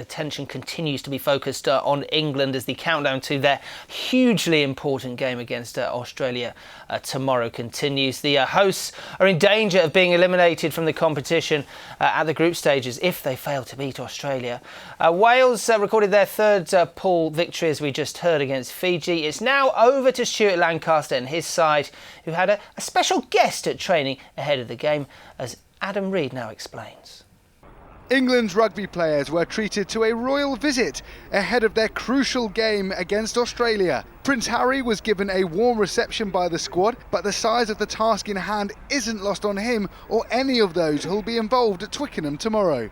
Attention continues to be focused on England as the countdown to their hugely important game against Australia tomorrow continues. The hosts are in danger of being eliminated from the competition at the group stages if they fail to beat Australia. Wales recorded their third pool victory, as we just heard, against Fiji. It's now over to Stuart Lancaster and his side, who had a special guest at training ahead of the game, as Adam Reid now explains. England's rugby players were treated to a royal visit ahead of their crucial game against Australia. Prince Harry was given a warm reception by the squad, but the size of the task in hand isn't lost on him or any of those who'll be involved at Twickenham tomorrow.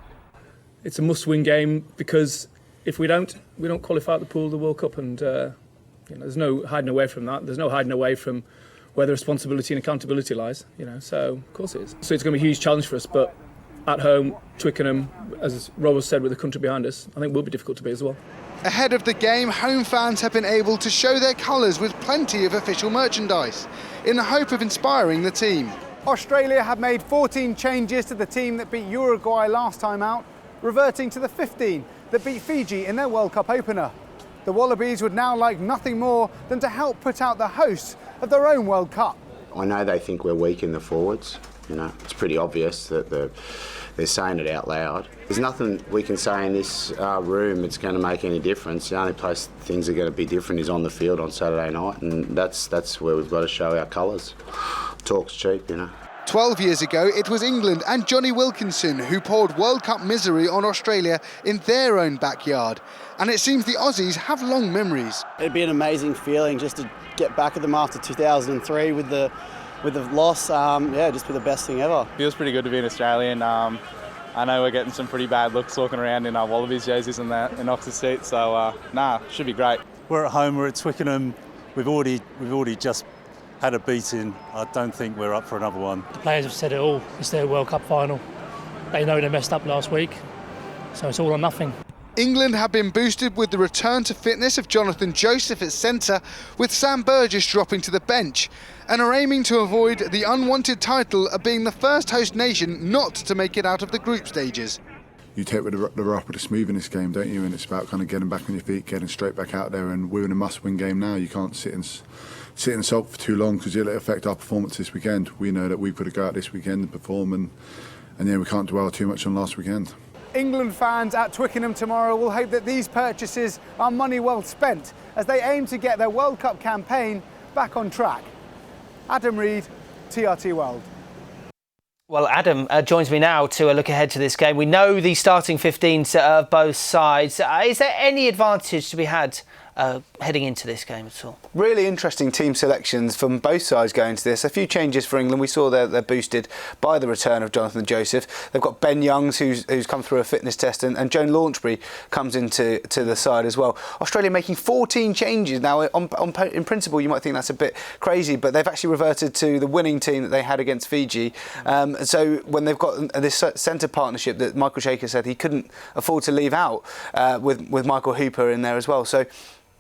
It's a must-win game because if we don't qualify at the pool of the World Cup, and there's no hiding away from that. There's no hiding away from where the responsibility and accountability lies. So of course it is. So it's going to be a huge challenge for us, but at home, Twickenham, as Rob said, with the country behind us, I think will be difficult to beat as well. Ahead of the game, home fans have been able to show their colours with plenty of official merchandise in the hope of inspiring the team. Australia have made 14 changes to the team that beat Uruguay last time out, reverting to the 15 that beat Fiji in their World Cup opener. The Wallabies would now like nothing more than to help put out the hosts of their own World Cup. I know they think we're weak in the forwards. It's pretty obvious that they're saying it out loud. There's nothing we can say in this room that's going to make any difference. The only place things are going to be different is on the field on Saturday night, and that's where we've got to show our colours. Talk's cheap, 12 years ago, it was England and Johnny Wilkinson who poured World Cup misery on Australia in their own backyard. And it seems the Aussies have long memories. It'd be an amazing feeling just to get back at them after 2003 with the loss. Just be the best thing ever. Feels pretty good to be an Australian. I know we're getting some pretty bad looks walking around in our Wallabies jerseys and that in Oxford seats, so should be great. We're at home, we're at Twickenham. We've already just had a beating. I don't think we're up for another one. The players have said it all. It's their World Cup final. They know they messed up last week, so it's all or nothing. England have been boosted with the return to fitness of Jonathan Joseph at centre, with Sam Burgess dropping to the bench, and are aiming to avoid the unwanted title of being the first host nation not to make it out of the group stages. You take the rough with the smooth in this game, don't you? And it's about kind of getting back on your feet, getting straight back out there, and we're in a must-win game now. You can't sit and sulk for too long because it'll affect our performance this weekend. We know that we've got to go out this weekend and perform, and we can't dwell too much on last weekend. England fans at Twickenham tomorrow will hope that these purchases are money well spent as they aim to get their World Cup campaign back on track. Adam Reid, TRT World. Well, Adam joins me now to look ahead to this game. We know the starting 15s of both sides. Is there any advantage to be had heading into this game at all? Really interesting team selections from both sides going into this. A few changes for England. We saw they're boosted by the return of Jonathan Joseph. They've got Ben Youngs, who's come through a fitness test, and Joan Launchbury comes into the side as well. Australia making 14 changes. Now, in principle, you might think that's a bit crazy, but they've actually reverted to the winning team that they had against Fiji. So when they've got this centre partnership that Michael Shaker said he couldn't afford to leave out, with Michael Hooper in there as well. So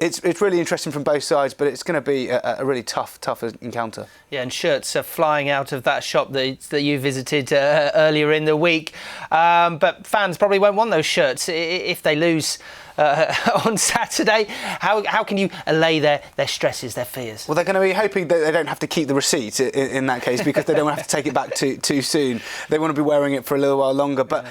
it's really interesting from both sides, but it's going to be a really tough encounter. Yeah, and shirts are flying out of that shop that you visited earlier in the week. But fans probably won't want those shirts if they lose on Saturday. How can you allay their stresses, their fears? Well, they're going to be hoping that they don't have to keep the receipt in that case, because they don't have to take it back too soon. They want to be wearing it for a little while longer. But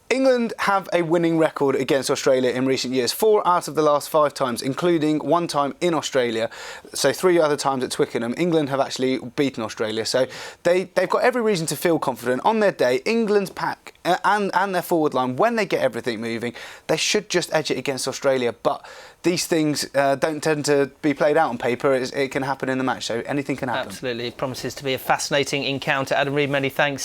England have a winning record against Australia in recent years. 4 out of the last 5 times, including 1 time in Australia. So 3 other times at Twickenham. England have actually beaten Australia. So they've got every reason to feel confident. On their day, England's pack and their forward line, when they get everything moving, they should just edge it against Australia. But these things don't tend to be played out on paper. It can happen in the match, so anything can happen. Absolutely. It promises to be a fascinating encounter. Adam Reid, many thanks.